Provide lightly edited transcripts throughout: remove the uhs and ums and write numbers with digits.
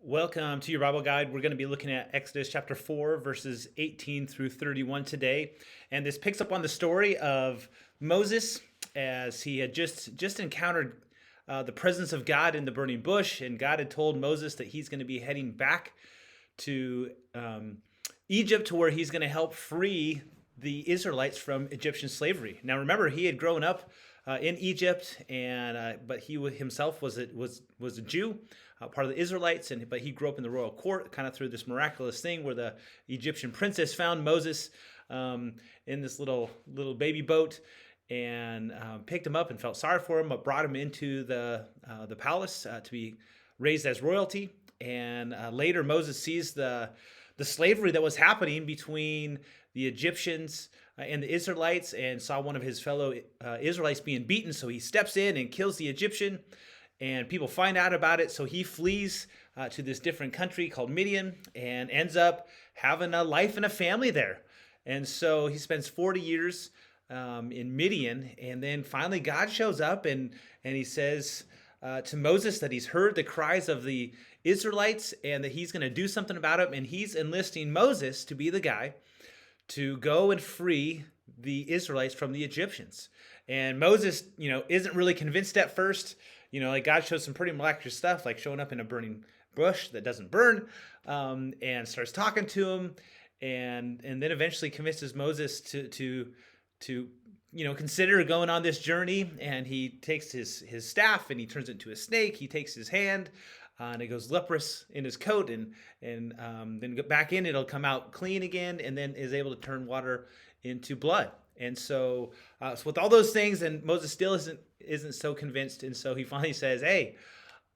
Welcome to your Bible guide. We're going to be looking at Exodus chapter 4, verses 18 through 31 today. And this picks up on the story of Moses as he had just encountered the presence of God in the burning bush. And God had told Moses that he's going to be heading back to Egypt, to where he's going to help free the Israelites from Egyptian slavery. Now, remember, he had grown up in Egypt, and but he himself was a Jew, part of the Israelites, but he grew up in the royal court, kind of through this miraculous thing where the Egyptian princess found Moses in this little baby boat and picked him up and felt sorry for him, but brought him into the palace to be raised as royalty. And later, Moses sees the slavery that was happening between the Egyptians and the Israelites, and saw one of his fellow Israelites being beaten. So he steps in and kills the Egyptian, and people find out about it. So he flees to this different country called Midian and ends up having a life and a family there. And so he spends 40 years in Midian, and then finally God shows up and he says to Moses that he's heard the cries of the Israelites and that he's going to do something about it. And he's enlisting Moses to be the guy to go and free the Israelites from the Egyptians. And Moses, isn't really convinced at first. Like God shows some pretty miraculous stuff, like showing up in a burning bush that doesn't burn, and starts talking to him, and then eventually convinces Moses to consider going on this journey. And he takes his staff and he turns it into a snake. He takes his hand, and it goes leprous in his coat, and then get back in, it'll come out clean again, and then is able to turn water into blood. And so with all those things, and Moses still isn't so convinced, and so he finally says, "Hey,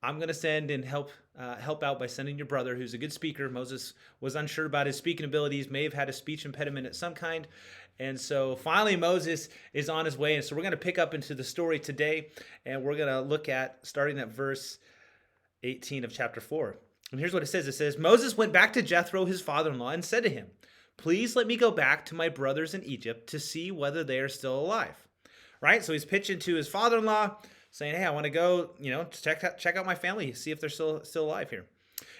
I'm going to send and help out by sending your brother, who's a good speaker." Moses was unsure about his speaking abilities, may have had a speech impediment of some kind. And so finally Moses is on his way. And so we're going to pick up into the story today, and we're going to look at starting at verse 18 of chapter 4. And here's what it says. It says, "Moses went back to Jethro, his father-in-law, and said to him, 'Please let me go back to my brothers in Egypt to see whether they are still alive.'" Right? So he's pitching to his father-in-law, saying, "Hey, I want to go, check out my family, see if they're still alive here."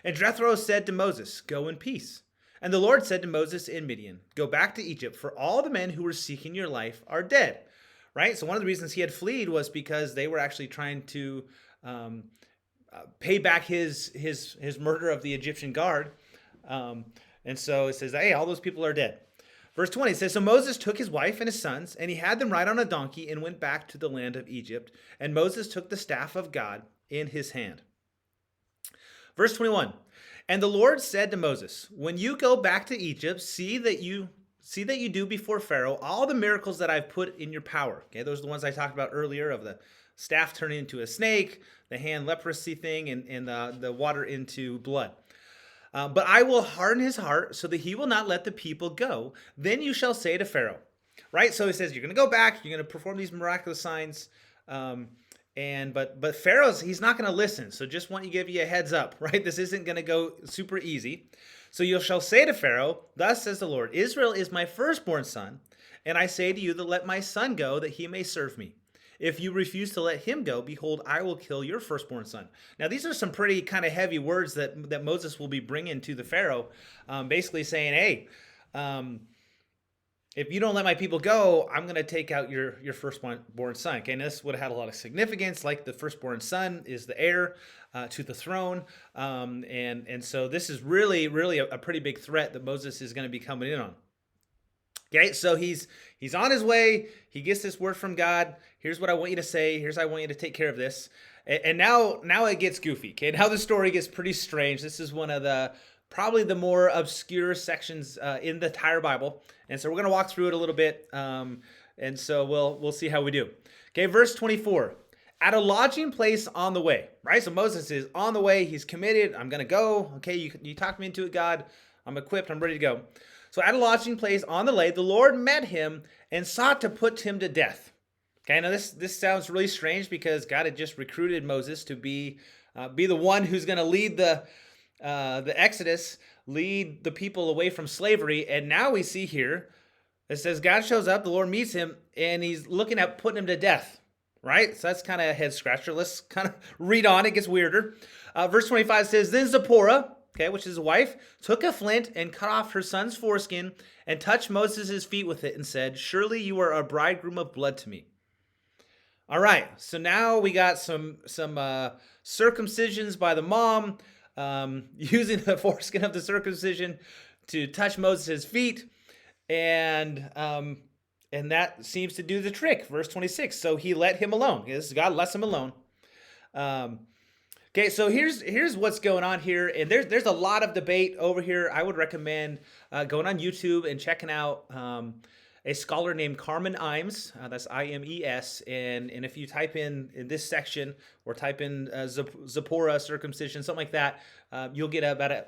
And Jethro said to Moses, "Go in peace." And the Lord said to Moses in Midian, "Go back to Egypt, for all the men who were seeking your life are dead." Right? So one of the reasons he had fled was because they were actually trying to pay back his murder of the Egyptian guard. And so it says, "Hey, all those people are dead." Verse 20 says, "So Moses took his wife and his sons, and he had them ride on a donkey and went back to the land of Egypt. And Moses took the staff of God in his hand." Verse 21, "And the Lord said to Moses, 'When you go back to Egypt, see that you do before Pharaoh all the miracles that I've put in your power.'" Okay, those are the ones I talked about earlier, of the staff turning into a snake, the hand leprosy thing, and the water into blood. "But I will harden his heart so that he will not let the people go. Then you shall say to Pharaoh," right? So he says, you're going to go back, you're going to perform these miraculous signs. But Pharaoh's, he's not going to listen. So just want to give you a heads up, right? This isn't going to go super easy. "So you shall say to Pharaoh, 'Thus says the Lord, Israel is my firstborn son. And I say to you that let my son go that he may serve me. If you refuse to let him go, behold, I will kill your firstborn son.'" Now, these are some pretty kind of heavy words that Moses will be bringing to the Pharaoh, basically saying, "Hey, if you don't let my people go, I'm going to take out your firstborn son." Okay, and this would have had a lot of significance, like the firstborn son is the heir to the throne. And so this is really, really a pretty big threat that Moses is going to be coming in on. Okay, so he's on his way. He gets this word from God. Here's what I want you to say. Here's how I want you to take care of this. And now it gets goofy. Okay, now the story gets pretty strange. This is one of probably the more obscure sections in the entire Bible. And so we're going to walk through it a little bit. And so we'll see how we do. Okay, verse 24. "At a lodging place on the way," right? So Moses is on the way. He's committed. "I'm going to go. Okay, you talked me into it, God. I'm equipped. I'm ready to go." "So at a lodging place on the way, the Lord met him and sought to put him to death." Okay, now this sounds really strange because God had just recruited Moses to be the one who's going to lead the Exodus, lead the people away from slavery. And now we see here, it says God shows up, the Lord meets him, and he's looking at putting him to death. right? So that's kind of a head scratcher. Let's kind of read on. It gets weirder. Verse 25 says, Then Zipporah, okay, which is his wife, took a flint and cut off her son's foreskin and touched Moses' feet with it and said, Surely you are a bridegroom of blood to me. All right, so now we got some circumcisions by the mom, using the foreskin of the circumcision to touch Moses' feet, and that seems to do the trick. Verse 26. So he let him alone. God lets him alone. Okay, so here's what's going on here, and there's a lot of debate over here. I would recommend going on YouTube and checking out a scholar named Carmen Imes. That's Imes, and if you type in this section or type in Zipporah circumcision, something like that, you'll get about a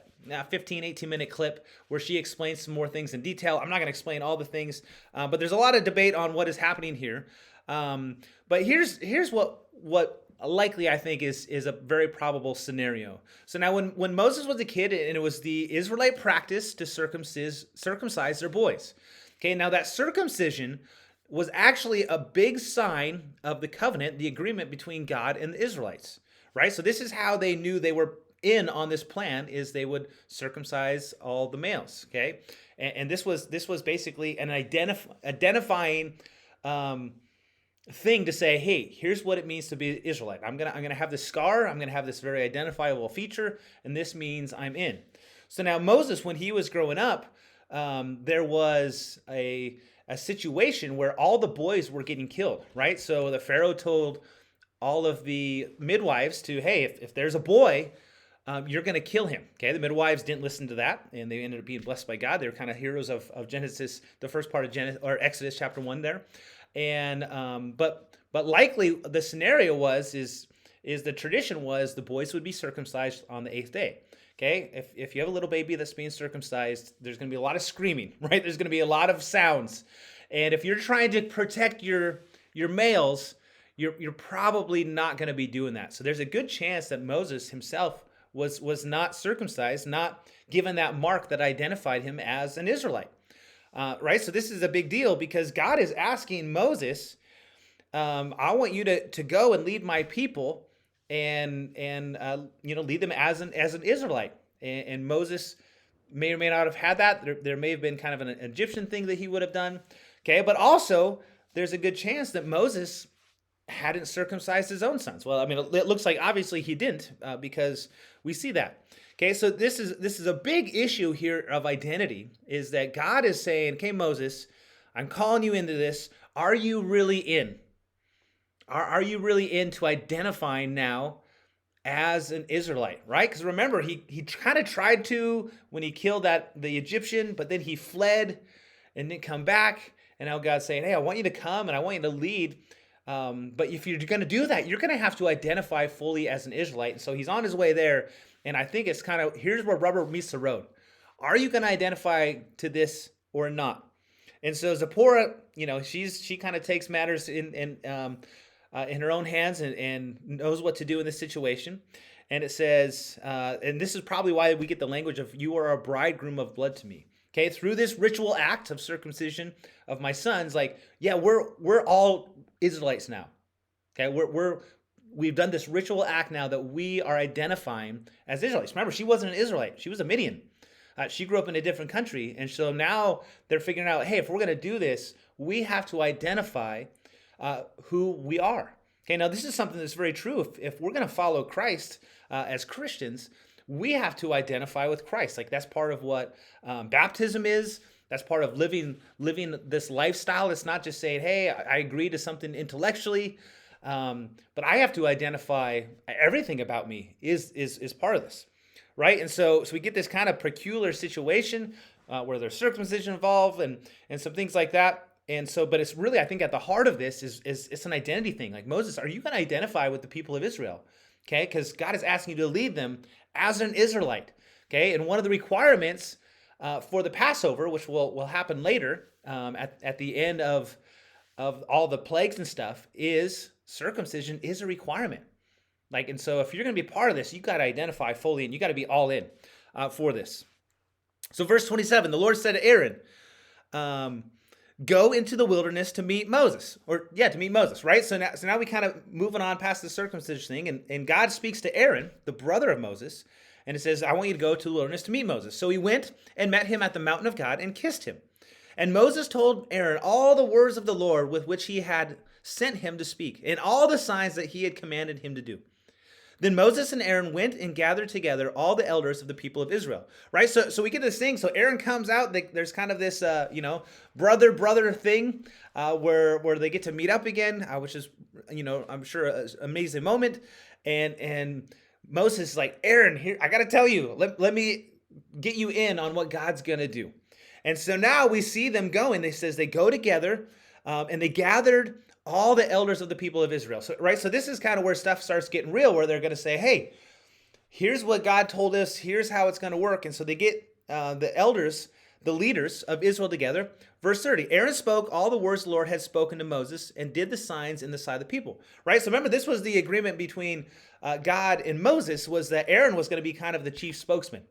15, 18-minute clip where she explains some more things in detail. I'm not going to explain all the things, but there's a lot of debate on what is happening here. But here's what likely I think is a very probable scenario. So now when Moses was a kid, and it was the Israelite practice to circumcise their boys. Okay, now that circumcision was actually a big sign of the covenant, the agreement between God and the Israelites, right? So this is how they knew they were in on this plan, is they would circumcise all the males, okay? And this was basically an identifying thing to say, hey, here's what it means to be Israelite. I'm gonna have this scar. I'm gonna have this very identifiable feature, and this means I'm in. So now Moses, when he was growing up, there was a situation where all the boys were getting killed, right? So the Pharaoh told all of the midwives to, hey, if there's a boy, you're going to kill him. Okay, the midwives didn't listen to that, and they ended up being blessed by God. They were kind of heroes of Genesis, the first part of Genesis or Exodus chapter 1 there. And but likely the scenario is the tradition was the boys would be circumcised on the 8th day. Okay, if you have a little baby that's being circumcised, there's going to be a lot of screaming, right? There's going to be a lot of sounds, and if you're trying to protect your males, you're probably not going to be doing that. So there's a good chance that Moses himself was not circumcised, not given that mark that identified him as an Israelite, right? So this is a big deal because God is asking Moses, I want you to go and lead my people and lead them as an Israelite. And Moses may or may not have had that. There may have been kind of an Egyptian thing that he would have done. Okay, but also there's a good chance that Moses hadn't circumcised his own sons. Well, I mean, it looks like obviously he didn't, because we see that. Okay, so this is a big issue here of identity, is that God is saying, okay, Moses, I'm calling you into this. Are you really in? Are you really into identifying now as an Israelite, right? Because remember, he kind of tried to when he killed the Egyptian, but then he fled and didn't come back. And now God's saying, hey, I want you to come and I want you to lead. But if you're going to do that, you're going to have to identify fully as an Israelite. And so he's on his way there. And I think it's kind of, here's where rubber meets the road. Are you going to identify to this or not? And so Zipporah, she kind of takes matters in her own hands and knows what to do in this situation. And it says, and this is probably why we get the language of, you are a bridegroom of blood to me. Okay, through this ritual act of circumcision of my sons, we're all Israelites now. Okay, we've done this ritual act now that we are identifying as Israelites. Remember, she wasn't an Israelite; she was a Midian. She grew up in a different country, and so now they're figuring out, hey, if we're going to do this, we have to identify who we are. Okay, now this is something that's very true. If we're going to follow Christ as Christians, we have to identify with Christ. Like, that's part of what baptism is. That's part of living this lifestyle. It's not just saying, hey, I agree to something intellectually, but I have to identify everything about me is part of this, right? And so we get this kind of peculiar situation where there's circumcision involved and some things like that. And so, but it's really, I think at the heart of this is it's an identity thing. Like, Moses, are you going to identify with the people of Israel? Okay, because God is asking you to lead them as an Israelite. Okay, and one of the requirements for the Passover, which will happen later at the end of all the plagues and stuff, is circumcision is a requirement. Like, and so if you're going to be part of this, you got to identify fully and you got to be all in for this. So verse 27, the Lord said to Aaron, go into the wilderness to meet Moses, to meet Moses, right? So now we kind of moving on past the circumcision thing, and God speaks to Aaron, the brother of Moses, and it says, I want you to go to the wilderness to meet Moses. So he went and met him at the mountain of God and kissed him. And Moses told Aaron all the words of the Lord with which he had sent him to speak, and all the signs that he had commanded him to do. Then Moses and Aaron went and gathered together all the elders of the people of Israel. Right? So we get this thing. So Aaron comes out. There's kind of this, brother thing where they get to meet up again, which is, I'm sure an amazing moment. And Moses is like, Aaron, here, I got to tell you, let me get you in on what God's going to do. And so now we see them going. It says they go together and they gathered all the elders of the people of Israel. So this is kind of where stuff starts getting real, where they're going to say, hey, here's what God told us. Here's how it's going to work. And so they get the elders, the leaders of Israel together. Verse 30, Aaron spoke all the words the Lord had spoken to Moses and did the signs in the sight of the people. Right? So remember, this was the agreement between God and Moses, was that Aaron was going to be kind of the chief spokesman.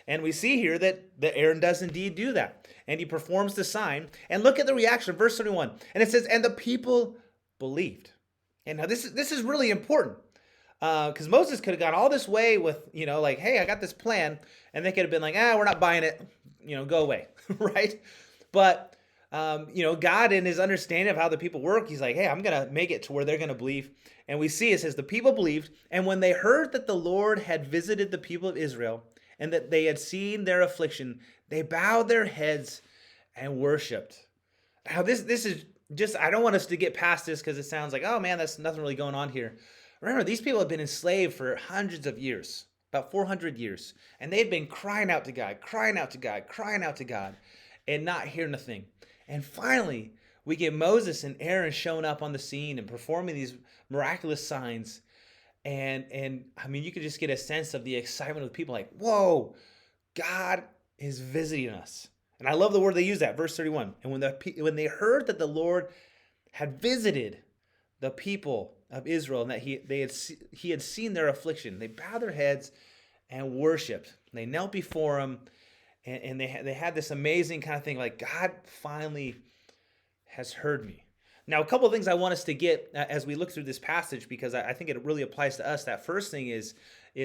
And we see here that Aaron does indeed do that. And he performs the sign. And look at the reaction, verse 31. And it says, and the people believed. And now this is really important. Because Moses could have gone all this way with, hey, I got this plan. And they could have been like, we're not buying it. Go away. Right? But, God in his understanding of how the people work, he's like, hey, I'm going to make it to where they're going to believe. And we see, it says, the people believed. And when they heard that the Lord had visited the people of Israel, and that they had seen their affliction, they bowed their heads and worshiped. Now, this is just, I don't want us to get past this because it sounds like, oh man, that's nothing really going on here. Remember, these people have been enslaved for hundreds of years, about 400 years, and they've been crying out to God, crying out to God, crying out to God, and not hearing a thing. And finally, we get Moses and Aaron showing up on the scene and performing these miraculous signs. And I mean, you could just get a sense of the excitement of the people, like, whoa, God is visiting us. And I love the word they use that, verse 31. And when they heard that the Lord had visited the people of Israel and that he had seen their affliction, they bowed their heads and worshiped. They knelt before him, and they had this amazing kind of thing, like, God finally has heard me. Now, a couple of things I want us to get as we look through this passage, because I think it really applies to us. That first thing is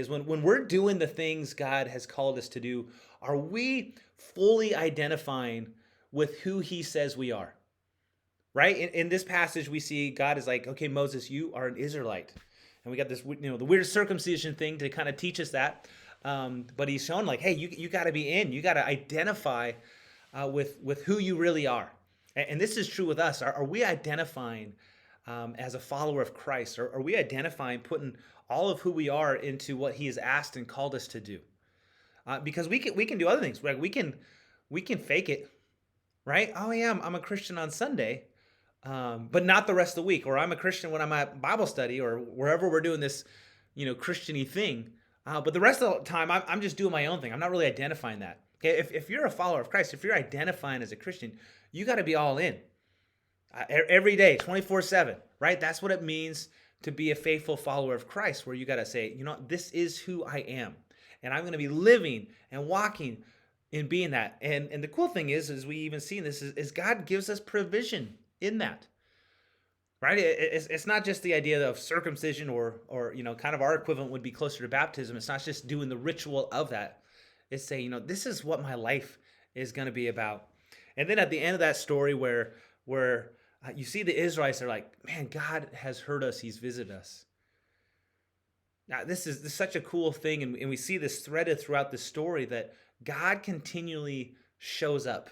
when we're doing the things God has called us to do, are we fully identifying with who he says we are? Right? In this passage, we see God is like, okay, Moses, you are an Israelite. And we got this, the weird circumcision thing to kind of teach us that. But he's shown like, hey, you got to be in. You got to identify with who you really are. And this is true with us. Are we identifying as a follower of Christ? Are we identifying, putting all of who we are into what he has asked and called us to do? Because we can do other things. Like we can fake it, right? Oh yeah, I'm a Christian on Sunday, but not the rest of the week. Or I'm a Christian when I'm at Bible study or wherever we're doing this, Christian-y thing. But the rest of the time, I'm just doing my own thing. I'm not really identifying that. Okay, if you're a follower of Christ, if you're identifying as a Christian, you got to be all in every day, 24/7, right? That's what it means to be a faithful follower of Christ, where you got to say, this is who I am, and I'm going to be living and walking in being that. And the cool thing is we even see this is God gives us provision in that, right? It's not just the idea of circumcision or kind of our equivalent would be closer to baptism. It's not just doing the ritual of that. It's saying, this is what my life is going to be about. And then at the end of that story where you see the Israelites are like, man, God has heard us. He's visited us. Now, this is such a cool thing. And we see this threaded throughout the story that God continually shows up.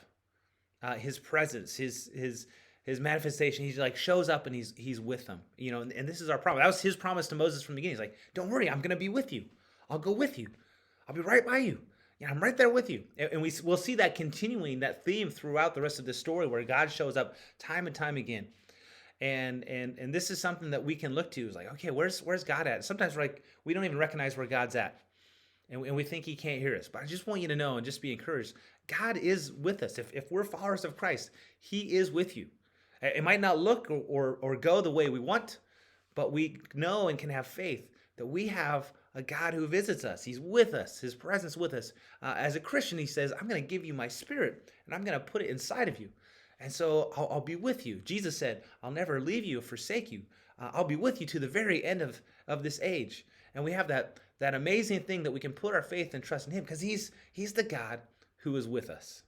His presence, his manifestation, he's like shows up and he's with them. And this is our promise. That was his promise to Moses from the beginning. He's like, don't worry, I'm going to be with you. I'll go with you. I'll be right by you. I'm right there with you. And we'll see that continuing, that theme throughout the rest of the story where God shows up time and time again. And this is something that we can look to. Is like, okay, where's God at? Sometimes we're like, we don't even recognize where God's at. And we think he can't hear us. But I just want you to know and just be encouraged. God is with us. If we're followers of Christ, he is with you. It might not look or go the way we want, but we know and can have faith that we have a God who visits us. He's with us, his presence with us. As a Christian, he says, I'm going to give you my spirit, and I'm going to put it inside of you. And so I'll be with you. Jesus said, I'll never leave you or forsake you. I'll be with you to the very end of this age. And we have that amazing thing that we can put our faith and trust in him because he's the God who is with us.